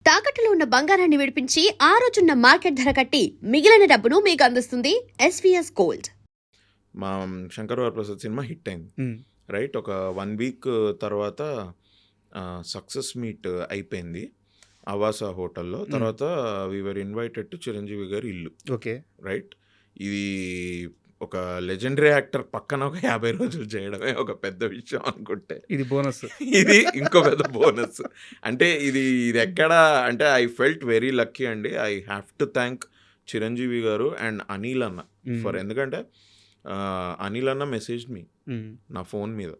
తాకట్టులో ఉన్న బంగారాన్ని విడిపించి ఆ రోజున్న మార్కెట్ ధర కట్టి మిగిలిన డబ్బును మీకు అందిస్తుంది ఎస్వీఎస్ గోల్డ్. మా శంకర్ వరప్రసాద్ సినిమా హిట్ అయింది రైట్. ఒక 1 వీక్ తర్వాత సక్సెస్ మీట్ అయిపోయింది ఆవాస హోటల్లో. తర్వాత వీఆర్ ఇన్వైటెడ్ టు చిరంజీవి గారి ఇల్లు. Okay right. ఇది ఒక లెజెండరీ యాక్టర్ పక్కన ఒక 50 రోజులు చేయడమే ఒక పెద్ద విషయం అనుకుంటే ఇది బోనస్. ఇది ఇంకో పెద్ద బోనస్. అంటే ఇది ఎక్కడ అంటే ఐ ఫెల్ట్ వెరీ లక్కీ అండి. I have to thank Chiranjeevi garu and Anil అన్న ఫర్. ఎందుకంటే అనిల్ అన్న మెసేజ్ మీ నా ఫోన్ మీద.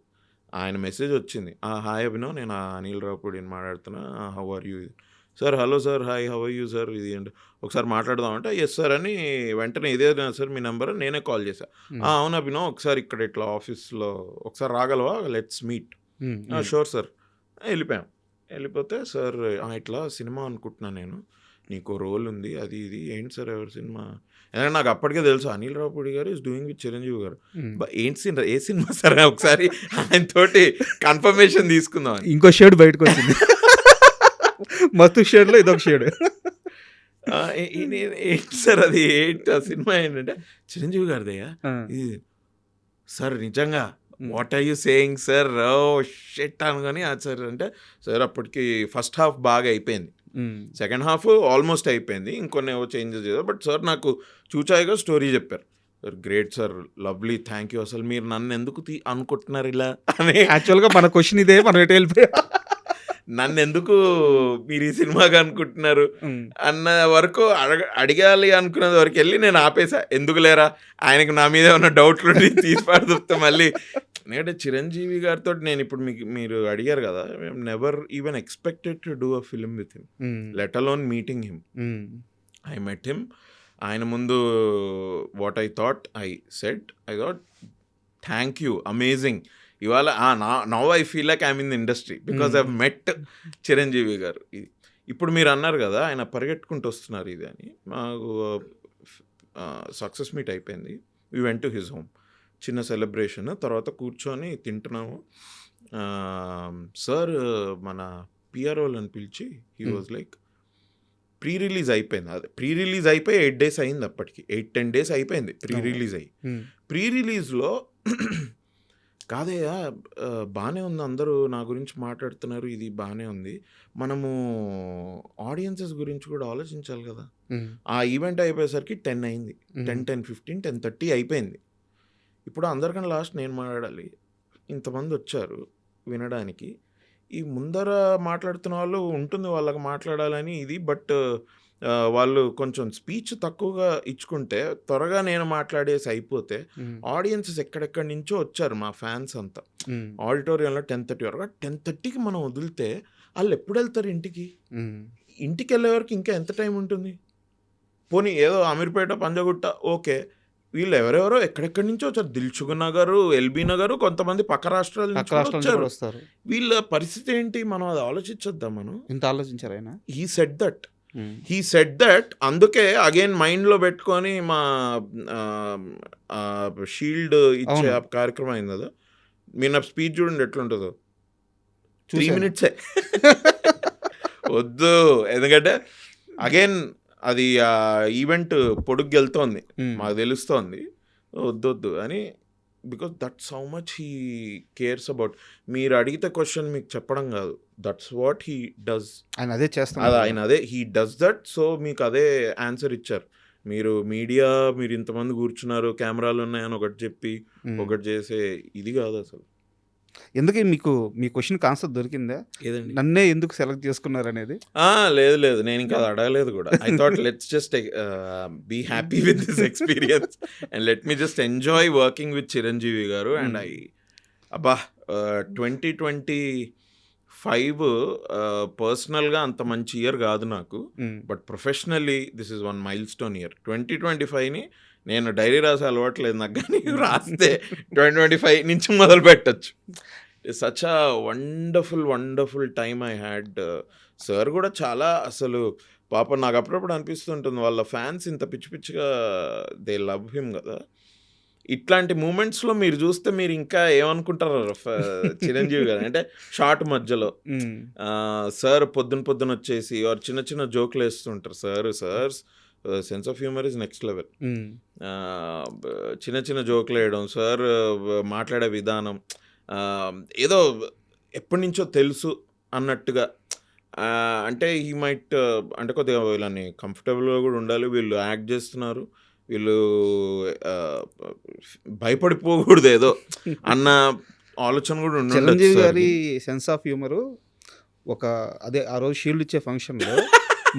ఆయన మెసేజ్ వచ్చింది, హాయ్ అభినవ్, నేను అనిల్ రావుపూడిని మాట్లాడుతున్నా, how are you sir. Hello sir, hi, how are you sir, ఇది అంటే ఒకసారి మాట్లాడదామంటే ఎస్ సార్ అని వెంటనే ఇదే సార్ మీ నెంబర్, నేనే కాల్ చేశాను. అవును అభినవ్, ఒకసారి ఇక్కడ ఇట్లా ఆఫీస్లో ఒకసారి రాగలవా, లెట్స్ మీట్. Sure sir. వెళ్ళిపోతే సార్ ఇట్లా సినిమా అనుకుంటున్నాను నేను, నీకు రోల్ ఉంది, అది ఇది. ఏంటి సార్ ఎవరి సినిమా? ఎందుకంటే నాకు అప్పటికే తెలుసు అనిల్ రావుపూడి గారు ఈజ్ డూయింగ్ విత్ చిరంజీవి గారు. ఏంటి ఏ సినిమా సార్? ఒకసారి ఆయన తోటి కన్ఫర్మేషన్ తీసుకుందాం. ఇంకో షేడ్ బయటకు వచ్చింది. మస్తు షేడ్లో ఇదొక షేడ్. ఏంటి సార్ అది, ఏంటి ఆ సినిమా ఏంటంటే చిరంజీవి గారిదయ్యా ఇది సార్. నిజంగా what are you saying sir? Oh shit అనుకొని సార్ అంటే, సార్ అప్పటికి ఫస్ట్ హాఫ్ బాగా అయిపోయింది, సెకండ్ హాఫ్ ఆల్మోస్ట్ అయిపోయింది, ఇంకొన్ని ఏవో చేంజెస్ చేశారు. బట్ సార్ నాకు చూచాయిగా స్టోరీ చెప్పారు. Sir great sir, lovely, thank you. అసలు మీరు నన్ను ఎందుకు అనుకుంటున్నారు ఇలా అని. యాక్చువల్గా మన క్వశ్చన్ ఇదే, మనం ఎటు వెళ్ళిపోయా, నన్ను ఎందుకు మీరు ఈ సినిమాగా అనుకుంటున్నారు అన్న వరకు అడగాలి అనుకున్నది వరకు వెళ్ళి నేను ఆపేసా. ఎందుకు లేరా, ఆయనకు నా మీద ఏమన్నా డౌట్లు తీసి పడుతుంటే మళ్ళీ. ఎందుకంటే చిరంజీవి గారితో నేను ఇప్పుడు మీరు అడిగారు కదా, never even expected to do a film with him, let alone meeting him. I met him. ఆయన ముందు what I thought thank you, amazing. ఇవాళ now I feel like I'm in the industry because I met Chiranjeevi garu. ఇప్పుడు మీరు అన్నారు కదా ఆయన పరిగెట్టుకుంటూ వస్తున్నారు ఇది అని. మాకు సక్సెస్ మీట్ అయిపోయింది, we went to his home, చిన్న సెలబ్రేషన్. తర్వాత కూర్చొని తింటున్నాము. సార్ మన పిఆర్ఓలను పిలిచి he was like, pre release అయిపోయింది, అదే ప్రీ రిలీజ్ అయిపోయి 8 days అయింది, అప్పటికి 8-10 days అయిపోయింది ప్రీ రిలీజ్ అయ్యి. ప్రీ రిలీజ్లో కాదయ్యా బాగానే ఉంది, అందరూ నా గురించి మాట్లాడుతున్నారు, ఇది బాగానే ఉంది, మనము ఆడియన్సెస్ గురించి కూడా ఆలోచించాలి కదా. ఆ ఈవెంట్ అయిపోయేసరికి 10 అయింది, 10:15, 10:30 అయిపోయింది. ఇప్పుడు అందరికన్నా లాస్ట్ నేను మాట్లాడాలి, ఇంతమంది వచ్చారు వినడానికి. ఈ ముందర మాట్లాడుతున్న వాళ్ళు ఉంటుంది వాళ్ళకి మాట్లాడాలని ఇది, బట్ వాళ్ళు కొంచెం స్పీచ్ తక్కువగా ఇచ్చుకుంటే త్వరగా నేను మాట్లాడేసి అయిపోతే, ఆడియన్సెస్ ఎక్కడెక్కడి నుంచో వచ్చారు మా ఫ్యాన్స్ అంతా ఆడిటోరియంలో 10:30 వరకు. 10:30కి మనం వదిలితే వాళ్ళు ఎప్పుడు వెళ్తారు ఇంటికి? ఇంటికి వెళ్ళే వరకు ఇంకా ఎంత టైం ఉంటుంది? పోనీ ఏదో అమీర్పేట, పంజగుట్ట ఓకే, వీళ్ళు ఎవరెవరో ఎక్కడెక్కడి నుంచో వచ్చారు, దిల్సుఖ్ నగర్, ఎల్బీ నగర్, కొంతమంది పక్క రాష్ట్రాల నుంచి వచ్చారు. వీళ్ళ పరిస్థితి ఏంటి? మనం అది ఆలోచించొద్దాం. మనం ఇంత ఆలోచించారు ఆయన. హీ సెడ్ దట్ అందుకే అగైన్ మైండ్లో పెట్టుకొని మా షీల్డ్ ఇచ్చే కార్యక్రమం అయింది కదా. మీరు నా స్పీచ్ చూడండి ఎట్లుంటుందో, 3 minutes వద్దు. ఎందుకంటే అగైన్ అది ఈవెంట్ పొడుగు వెళ్తోంది, మాకు తెలుస్తోంది, వద్దొద్దు అని. Because that's how much he cares about. మీరు అడిగితే క్వశ్చన్ మీకు చెప్పడం కాదు, దట్స్ వాట్ హీ డస్. ఆయన అదే చేస్తాడు, ఆయన అదే హీ డస్ దట్. సో మీకు అదే ఆన్సర్ ఇచ్చారు. మీరు మీడియా, మీరు ఇంతమంది కూర్చున్నారు, కెమెరాలు ఉన్నాయని ఒకటి చెప్పి ఒకటి చేసే ఇది కాదు అసలు. ఎందుకు మీకు మీ క్వశ్చన్కి ఆన్సర్ దొరికిందా? ఏదండి, నన్నే ఎందుకు సెలెక్ట్ చేసుకున్నారు అనేది? లేదు, నేను ఇంకా అది అడగలేదు కూడా. I thought let's just be happy with this experience and let me just enjoy working with Chiranjeevi garu. And 2025 పర్సనల్గా అంత మంచి ఇయర్ కాదు నాకు, but professionally this is 1 milestone year. 2025ని నేను డైరీ రాసే అలవాట్లేదు నాకు, కానీ రాస్తే 2025 నుంచి మొదలు పెట్టచ్చు. Such a wonderful time I had. Sir కూడా చాలా అసలు పాపం నాకు అప్పుడప్పుడు అనిపిస్తుంటుంది, వాళ్ళ ఫ్యాన్స్ ఇంత పిచ్చి పిచ్చిగా దే లవ్ హిమ్ కదా. ఇట్లాంటి మూమెంట్స్లో మీరు చూస్తే మీరు ఇంకా ఏమనుకుంటారు చిరంజీవి గారు అంటే షార్ట్ మధ్యలో సార్ పొద్దున వచ్చేసి వారు చిన్న చిన్న జోకులు వేస్తుంటారు. Sir sense of humour is next level. చిన్న చిన్న జోకులు వేయడం, సార్ మాట్లాడే విధానం ఏదో ఎప్పటి నుంచో తెలుసు అన్నట్టుగా. అంటే ఈ మైట్ అంటే కొద్దిగా వీళ్ళని కంఫర్టబుల్గా కూడా ఉండాలి, వీళ్ళు యాక్ట్ చేస్తున్నారు, వీళ్ళు భయపడిపోకూడదు ఏదో అన్న ఆలోచన కూడా చిరంజీవి గారి సెన్స్ ఆఫ్ హ్యూమరు అదే ఆ రోజు షీల్డ్ ఇచ్చే ఫంక్షన్లో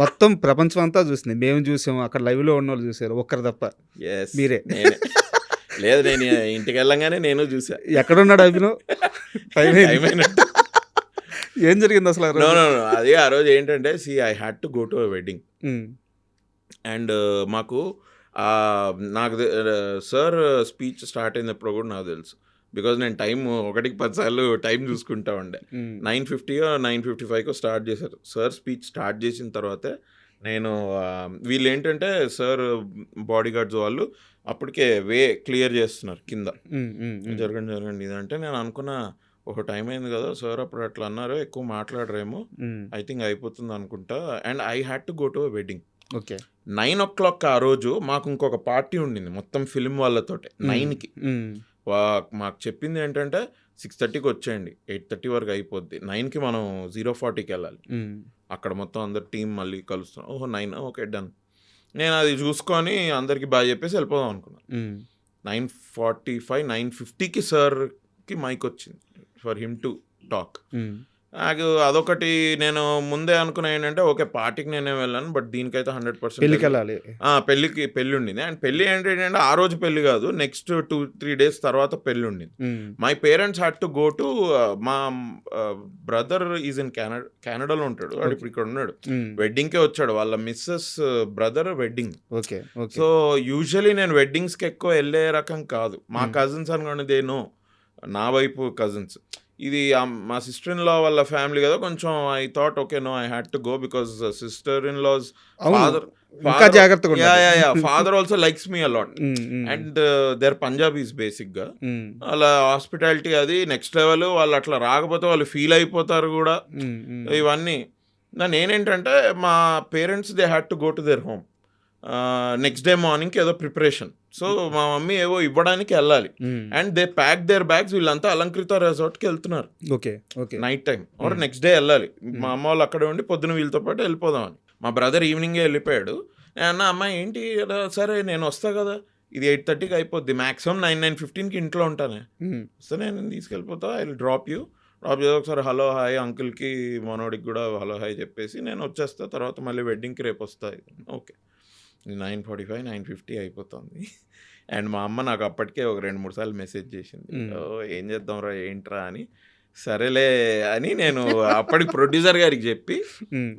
మొత్తం ప్రపంచం అంతా చూసింది. మేము చూసాము, అక్కడ లైవ్లో ఉన్న వాళ్ళు చూసారు, ఒక్కరు తప్ప. మీరే లేదు, నేను ఇంటికి వెళ్ళంగానే నేను చూసా. ఎక్కడున్నాడు అభినవ్? ఏం జరిగింది అసలు? అదే ఆ రోజు ఏంటంటే I had to go to a wedding and మాకు నాకు సార్ స్పీచ్ స్టార్ట్ అయినప్పుడు కూడా నాకు తెలుసు, బికాజ్ నేను టైం 1-10 సార్లు టైం చూసుకుంటా ఉండే. 9:50 9:55 స్టార్ట్ చేశారు. సార్ స్పీచ్ స్టార్ట్ చేసిన తర్వాతే నేను వీళ్ళు ఏంటంటే సార్ బాడీ గార్డ్స్ వాళ్ళు అప్పటికే క్లియర్ చేస్తున్నారు కింద, జరగండి ఇదంటే నేను అనుకున్నా ఒక టైం అయింది కదా సార్ అప్పుడు అట్లా అన్నారు, ఎక్కువ మాట్లాడరేమో, ఐ థింక్ అయిపోతుంది అనుకుంటా. And I had to go to a wedding. Okay, 9 o'clock ఆ రోజు మాకు ఇంకొక పార్టీ ఉండింది మొత్తం ఫిల్మ్ వాళ్ళతోటే. 9కి మాకు చెప్పింది ఏంటంటే 6:30కి వచ్చేయండి, 8:30 వరకు అయిపోద్ది, 9కి మనం 0:40కి వెళ్ళాలి. అక్కడ మొత్తం అందరు టీం మళ్ళీ కలుస్తున్నాం. 9 ఓకే డన్. నేను అది చూసుకొని అందరికి బాగా చెప్పేసి వెళ్ళిపోదాం అనుకున్నాను. 9:45 9:50కి సార్కి మైక్ వచ్చింది ఫర్ హిమ్ టు టాక్. నాకు అదొకటి నేను ముందే అనుకున్నా ఏంటంటే ఓకే పార్టీకి నేనే వెళ్ళాను, బట్ దీనికైతే 100% పెళ్ళికి వెళ్ళాలి. పెళ్ళి ఉండింది. అండ్ పెళ్ళి ఏంటంటే ఆ రోజు పెళ్ళి కాదు, నెక్స్ట్ 2-3 days తర్వాత పెళ్ళి ఉండింది. My parents had to go to, మా బ్రదర్ ఈజ్ ఇన్ కెనడాలో ఉంటాడు, వాడు ఇప్పుడు ఇక్కడ ఉన్నాడు, వెడ్డింగ్కే వచ్చాడు, వాళ్ళ missus brother wedding. Okay, so usually నేను వెడ్డింగ్స్కి ఎక్కువ వెళ్ళే రకం కాదు. మా కజిన్స్ అనుకోండి నా వైపు కజిన్స్, ఇది మా సిస్టర్ ఇన్ లా వాళ్ళ ఫ్యామిలీ కదా, కొంచెం I thought okay no I had to go because sister in law's father also likes me a lot and there Punjabis బేసిక్గా. అలా హాస్పిటాలిటీ అది నెక్స్ట్ లెవెల్, వాళ్ళు అట్లా రాకపోతే వాళ్ళు ఫీల్ అయిపోతారు కూడా. ఇవన్నీ నేనేంటంటే మా parents they had to go to their home next day మార్నింగ్కి ఏదో ప్రిపరేషన్. సో మా మమ్మీ ఏవో ఇవ్వడానికి వెళ్ళాలి and they pack their bags. వీళ్ళంతా అలంకృత రిసార్ట్కి వెళ్తున్నారు night time or next day వెళ్ళాలి. మా అమ్మ వాళ్ళు అక్కడే ఉండి పొద్దున వీళ్ళతో పాటు వెళ్ళిపోదామని. మా బ్రదర్ ఈవినింగే వెళ్ళిపోయాడు. నేను అన్న అమ్మాయి ఏంటి సరే నేను వస్తా కదా, ఇది 8:30కి అయిపోద్ది, మ్యాక్సిమం 9-9:15కి ఇంట్లో ఉంటానే, వస్తే నేను తీసుకెళ్ళిపోతా, ఐ విల్ డ్రాప్ యూ చేసి ఒకసారి హలో హాయ్ అంకుల్కి మనోడికి కూడా హలో హాయ్ చెప్పేసి నేను వచ్చేస్తా, తర్వాత మళ్ళీ వెడ్డింగ్కి రేపు వస్తాయి. ఓకే 9:45 9:50 అయిపోతుంది. అండ్ మా అమ్మ నాకు అప్పటికే ఒక 2-3 సార్లు మెసేజ్ చేసింది, ఏం చేద్దాంరా ఏంట్రా అని. సరేలే అని నేను అప్పటికి ప్రొడ్యూసర్ గారికి చెప్పి,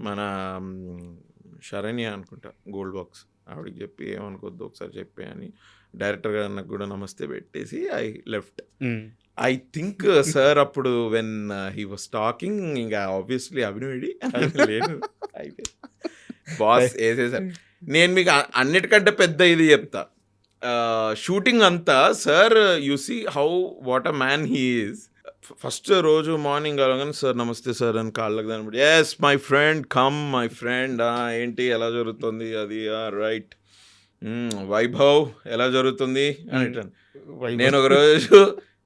మన శరణ్య అనుకుంటా గోల్డ్ బాక్స్, ఆవిడకి చెప్పి ఏమనుకోద్దు ఒకసారి చెప్పి అని డైరెక్టర్ గారు నాకు కూడా నమస్తే పెట్టేసి I left. I think sir అప్పుడు వెన్ హీ వాస్ టాకింగ్ ఇంకా ఆబ్వియస్లీ అభినయుడి లేదు అయిపోయింది, బాస్ వేసేసారు. నేను మీకు అన్నిటికంటే పెద్ద ఇది చెప్తా, షూటింగ్ అంతా sir you see how what a man he is. First రోజు మార్నింగ్ అలాగని సార్ నమస్తే సార్ అని కాళ్ళకి దాని yes my friend come my friend, ఏంటి ఎలా జరుగుతుంది అది రైట్, వైభవ్ ఎలా జరుగుతుంది అని. నేను ఒక రోజు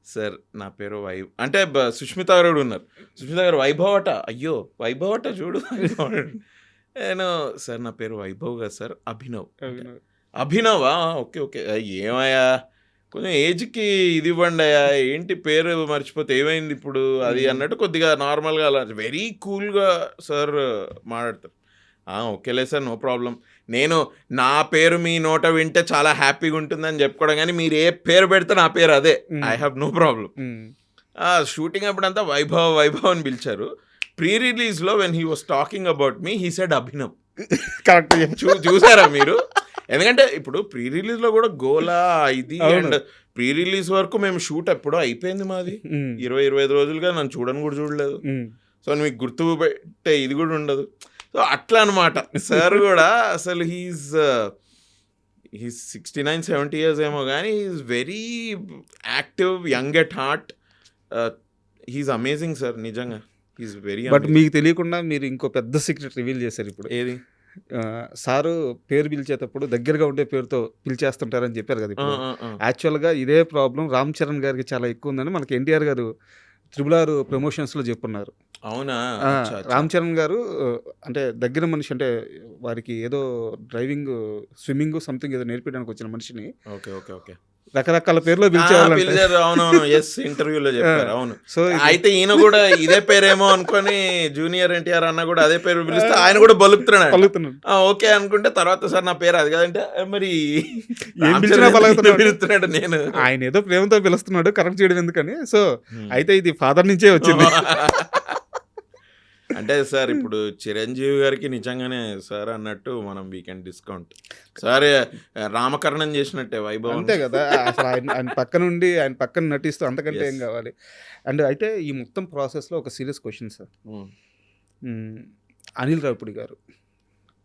సార్ నా పేరు అంటే సుష్మిత గారు ఉన్నారు, సుష్మిత గారు వైభవ్ అట, అయ్యో వైభవ్ అట చూడు. నేను సార్ నా పేరు వైభవ్ కదా సార్, అభినవా ఓకే ఓకే ఏమయ్యా కొంచెం ఏజ్కి ఇది ఇవ్వండి అయ్యా, ఏంటి పేరు మర్చిపోతే ఏమైంది ఇప్పుడు అది అన్నట్టు కొద్దిగా నార్మల్గా అలా వెరీ కూల్గా సార్ మాట్లాడతారు. ఓకేలే సార్ నో ప్రాబ్లం, నేను నా పేరు మీ నోట వింటే చాలా హ్యాపీగా ఉంటుందని చెప్పుకోవడం, కానీ మీరు ఏ పేరు పెడితే నా పేరు అదే, I have no problem. Shooting అప్పుడంతా వైభవ్ అని పిలిచారు. ప్రీ రిలీజ్లో when he was talking about me he said Abhinav. Correct, చూసారా మీరు? ఎందుకంటే ఇప్పుడు ప్రీ రిలీజ్లో కూడా గోలా ఇది అండ్ ప్రీ రిలీజ్ వరకు మేము షూట్ ఎప్పుడో అయిపోయింది మాది, 20-25 రోజులుగా నన్ను కూడా చూడలేదు. సో మీకు గుర్తు పెట్టే ఇది కూడా ఉండదు. సో అట్లా అనమాట సార్ కూడా అసలు హీస్ 69-70 ఇయర్స్ ఏమో కానీ he's very active, young at heart. He's amazing sir, నిజంగా హీస్ వెరీ. బట్ మీకు తెలియకుండా మీరు ఇంకో పెద్ద సీక్రెట్ రివీల్ చేశారు ఇప్పుడు. ఏది? సారు పేరు పిలిచేటప్పుడు దగ్గరగా ఉండే పేరుతో పిలిచేస్తుంటారని చెప్పారు కదా ఇప్పుడు. యాక్చువల్గా ఇదే ప్రాబ్లం రామ్ చరణ్ గారికి చాలా ఎక్కువ ఉందని మనకి ఎన్టీఆర్ గారు RRR ప్రమోషన్స్లో చెప్పున్నారు. అవునా? రామ్ చరణ్ గారు అంటే దగ్గర మనిషి, అంటే వారికి ఏదో డ్రైవింగ్, స్విమ్మింగ్ సంథింగ్ ఏదో నేర్పించడానికి వచ్చిన మనిషిని ఓకే ఓకే ఓకే రకరకాల పేర్లో పిలిచేవాళ్ళు. అవునవును, ఎస్, ఇంటర్వ్యూలో చెప్పారు. అవును. సో అయితే ఈయన కూడా ఇదే పేరేమో అనుకొని జూనియర్ ఎన్టీఆర్ అన్న కూడా అదే పేరు పిలిస్తే ఆయన కూడా పలుకుతున్నాడు. ఓకే అనుకుంటే తర్వాత సార్ నా పేరు అది కదంటే మరి ఏం పిలిచినా పిలుస్తున్నాడు. నేను ఆయన ఏదో ప్రేమతో పిలుస్తున్నాడు, కరెక్ట్ చేయడం ఎందుకని. సో అయితే ఇది ఫాదర్ నుంచే వచ్చింది. అంటే సార్ ఇప్పుడు చిరంజీవి గారికి నిజంగానే సార్ అన్నట్టు మనం వీకెండ్ డిస్కౌంట్ సార్ రామకరణం చేసినట్టే వైభవం. అంతే కదా, అసలు ఆయన పక్కనుండి ఆయన పక్కన నటిస్తూ అంతకంటే ఏం కావాలి. అండ్ అయితే ఈ మొత్తం ప్రాసెస్లో ఒక serious question sir. Anil Ravipudi గారు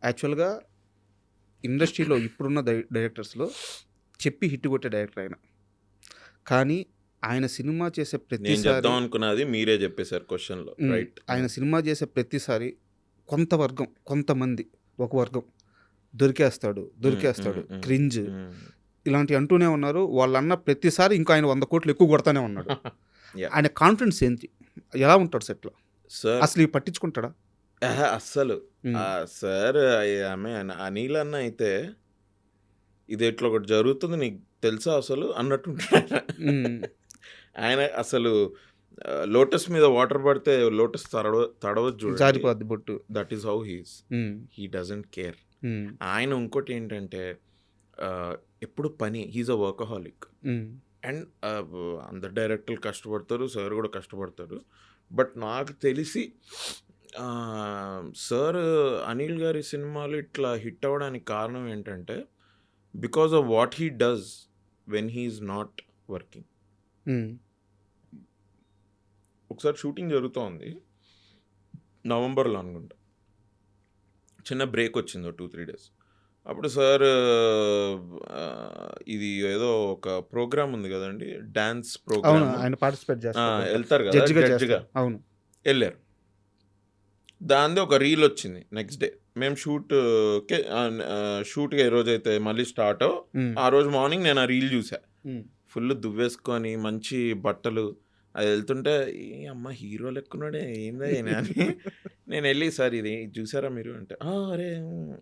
యాక్చువల్గా ఇండస్ట్రీలో ఇప్పుడున్న డైరెక్టర్స్లో చెప్పి హిట్ కొట్టే డైరెక్టర్ ఆయన. కానీ ఆయన సినిమా చేసే ప్రతిసారి అనుకున్నది మీరే చెప్పేశారు క్వశ్చన్లో, రైట్? ఆయన సినిమా చేసే ప్రతిసారి కొంతమంది ఒక వర్గం దొరికేస్తాడు క్రింజ్ ఇలాంటి అంటూనే ఉన్నారు. వాళ్ళన్న ప్రతిసారి ఇంకా ఆయన 100 కోట్లు ఎక్కువ కొడతానే ఉన్నాడు. ఆయన కాన్ఫిడెన్స్ ఏంటి, ఎలా ఉంటాడు సెట్లో, అసలు ఇవి పట్టించుకుంటాడా? అస్సలు సార్ ఆమె అనిల్ అన్న అయితే ఇది ఎట్లా ఒకటి జరుగుతుంది నీకు తెలుసా అసలు అన్నట్టుంటాడు ఆయన. అసలు లోటస్ మీద వాటర్ పడితే లోటస్ తడవచ్చు, జారిపోద్ది బొట్టు. That is how he doesn't care. ఆయన ఇంకోటి ఏంటంటే ఎప్పుడు పని, హీస్ అ వర్కహాలిక్. అండ్ అందరు డైరెక్టర్లు కష్టపడతారు, సార్ కూడా కష్టపడతారు. బట్ నాకు తెలిసి సార్ అనిల్ గారి సినిమాలు ఇట్లా హిట్ అవ్వడానికి కారణం ఏంటంటే because of what he does when he's not working. ఒకసారి షూటింగ్ జరుగుతోంది నవంబర్లో అనుకుంటా, చిన్న బ్రేక్ వచ్చింది 2-3 days. అప్పుడు సార్ ఇది ఏదో ఒక ప్రోగ్రామ్ ఉంది కదండి, డాన్స్ ప్రోగ్రామ్, ఆయన పార్టిసిపేట్ చేస్తారు, వెళ్తారు కదా జడ్జిగా. అవును, వెళ్ళారు. దానిది ఒక రీల్ వచ్చింది నెక్స్ట్ డే. మేము షూట్కి ఏ రోజైతే మళ్ళీ స్టార్ట్ ఆ రోజు మార్నింగ్ నేను ఆ రీల్ చూసా. ఫుల్ దువ్వేసుకొని మంచి బట్టలు అది వెళ్తుంటే ఏ అమ్మ హీరో లెక్కున్నాడే ఏందా అని నేను వెళ్ళి సార్ ఇది చూసారా మీరు అంటే అరే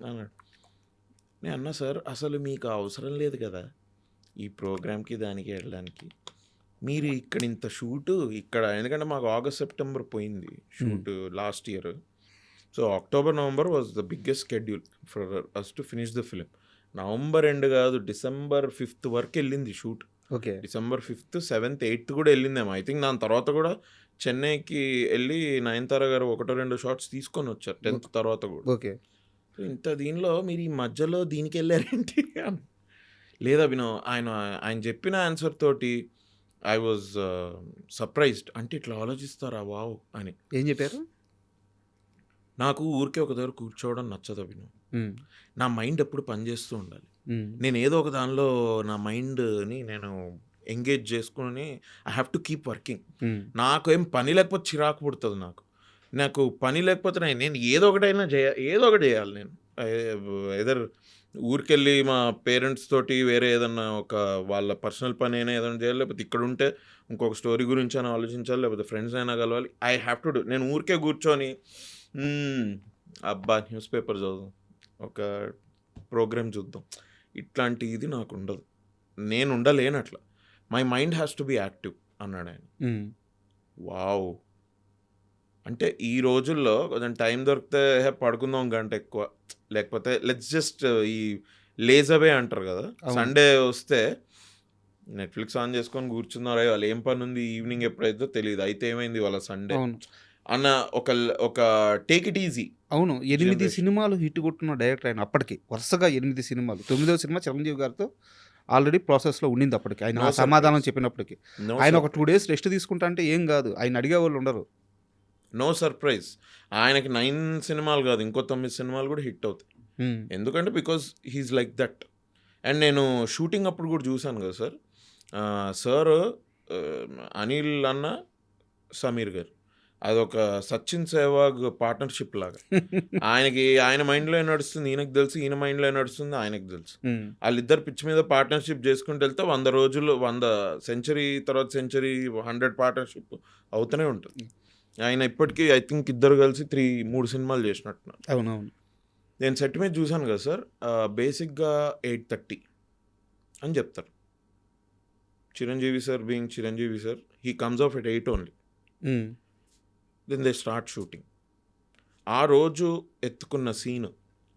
అన్నాడు. నేను అన్నా సార్ అసలు మీకు అవసరం లేదు కదా ఈ ప్రోగ్రామ్కి దానికి వెళ్ళడానికి, మీరు ఇక్కడ ఇంత షూటు ఇక్కడ, ఎందుకంటే మాకు August, September పోయింది shoot last year. So October, November was the biggest schedule for us to finish the film. November end కాదు, December 5th వరకు వెళ్ళింది shoot. Okay, December 5th, 7th, 8th కూడా వెళ్ళిందేమో ఐ థింక్. దాని తర్వాత కూడా చెన్నైకి వెళ్ళి నయనతార గారు 1-2 షాట్స్ తీసుకొని వచ్చారు 10th తర్వాత కూడా. ఓకే, ఇంత దీనిలో మీరు ఈ మధ్యలో దీనికి వెళ్ళారేంటి లేదా వినో ఆయన చెప్పిన ఆన్సర్ తోటి ఐ వాజ్ సర్ప్రైజ్డ్. అంటే ఇట్లా ఆలోచిస్తారా వావ్ అని. ఏం చెప్పారు? నాకు ఊరికే ఒక దగ్గర కూర్చోవడం నచ్చదు వినో, నా మైండ్ ఎప్పుడు పనిచేస్తూ ఉండాలి. నేను ఏదో ఒక దానిలో నా మైండ్ని నేను ఎంగేజ్ చేసుకుని I have to keep working. నాకు ఏం పని లేకపోతే చిరాకు పుడుతుంది. నాకు పని లేకపోతే నేను ఏదో ఒకటి చేయాలి. నేను ఎదర్ ఊరికెళ్ళి మా పేరెంట్స్ తోటి వేరే ఏదన్నా ఒక వాళ్ళ పర్సనల్ పని అయినా ఏదైనా చేయాలి, లేకపోతే ఇక్కడ ఉంటే ఇంకొక స్టోరీ గురించి అయినా ఆలోచించాలి, లేకపోతే ఫ్రెండ్స్ అయినా కలవాలి. I have to do. నేను ఊరికే కూర్చొని అబ్బా న్యూస్ పేపర్ చదువు, ఒక ప్రోగ్రామ్ చూద్దాం, ఇట్లాంటి ఇది నాకు ఉండదు. నేను ఉండలేను అట్లా. My mind has to be active అన్నాడు ఆయన. వావ్. అంటే ఈ రోజుల్లో కొంచెం టైం దొరికితే పడుకుందాం గంట ఎక్కువ, లేకపోతే లెట్స్ జస్ట్ ఈ లేజవే అంటారు కదా, సండే వస్తే నెట్ఫ్లిక్స్ ఆన్ చేసుకొని కూర్చున్నారా, వాళ్ళు ఏం పని ఉంది ఈవినింగ్ ఎప్పుడైతే తెలియదు, అయితే ఏమైంది వాళ్ళ సండే అన్న ఒక టేక్ ఇట్ ఈజీ. అవును, 8 సినిమాలు హిట్ కొట్టున్న డైరెక్టర్ ఆయన. అప్పటికి వరుసగా 8 సినిమాలు, 9వ సినిమా చిరంజీవి గారితో ఆల్రెడీ ప్రాసెస్లో ఉండింది. అప్పటికి ఆయన సమాధానం చెప్పినప్పటికీ ఆయన ఒక 2 days రెస్ట్ తీసుకుంటా అంటే ఏం కాదు, ఆయన అడిగే వాళ్ళు ఉండరు. No surprise. ఆయనకి 9 సినిమాలు కాదు, ఇంకో 9 సినిమాలు కూడా హిట్ అవుతాయి. ఎందుకంటే because he's like that. And నేను షూటింగ్ అప్పుడు కూడా చూశాను కదా సార్. సార్ అనిల్ అన్న, సమీర్ గారు అదొక సచిన్ సెహ్వాగ్ పార్ట్నర్షిప్ లాగా. ఆయన మైండ్లో ఏం నడుస్తుంది ఈయనకు తెలుసు, ఈయన మైండ్లో ఏం నడుస్తుంది ఆయనకు తెలుసు. వాళ్ళిద్దరు పిచ్ మీద పార్ట్నర్షిప్ చేసుకుంటూ వెళ్తే 100 రోజులు 100 సెంచరీ తర్వాత సెంచరీ 100 పార్ట్నర్షిప్ అవుతూనే ఉంటుంది. ఆయన ఇప్పటికీ ఐ థింక్ ఇద్దరు కలిసి 3 సినిమాలు చేసినట్టున్నారు. అవునవును. నేను సెట్ మీద చూశాను కదా సార్. బేసిక్గా 8:30 అని చెప్తారు. Chiranjeevi sir being Chiranjeevi sir, he comes off at 8 only. Then they start shooting. ఆ రోజు ఎత్తుకున్న సీన్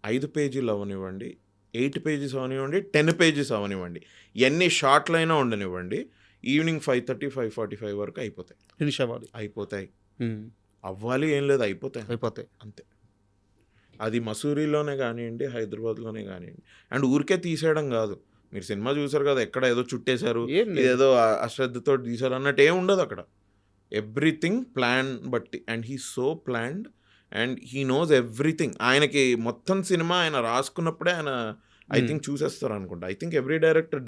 5 పేజీలు అవనివ్వండి, 8 పేజెస్ అవనివ్వండి, 10 పేజెస్ అవనివ్వండి, ఎన్ని షార్ట్లైనా ఉండనివ్వండి, ఈవినింగ్ 5:30, 5:45 వరకు అయిపోతాయి. ఫినిష్ అవ్వాలి. అయిపోతాయి. అవ్వాలి ఏం లేదు, అయిపోతాయి అంతే. అది మసూరిలోనే కానివ్వండి, హైదరాబాద్లోనే కానివ్వండి. అండ్ ఊరికే తీసేయడం కాదు. మీరు సినిమా చూసారు కదా, ఎక్కడ ఏదో చుట్టేశారు, ఏం లేదు. ఏదో అశ్రద్ధతో తీశారు అన్నట్టు ఏం ఉండదు అక్కడ. ఎవ్రీథింగ్ ప్లాన్ బట్టి. And he so planned and he knows everything. ఆయనకి మొత్తం సినిమా ఆయన రాసుకున్నప్పుడే ఆయన ఐ థింక్ చూసేస్తారు అనుకుంటా. I think every director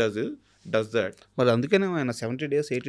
does that. మరి అందుకనే ఆయన 70 days 80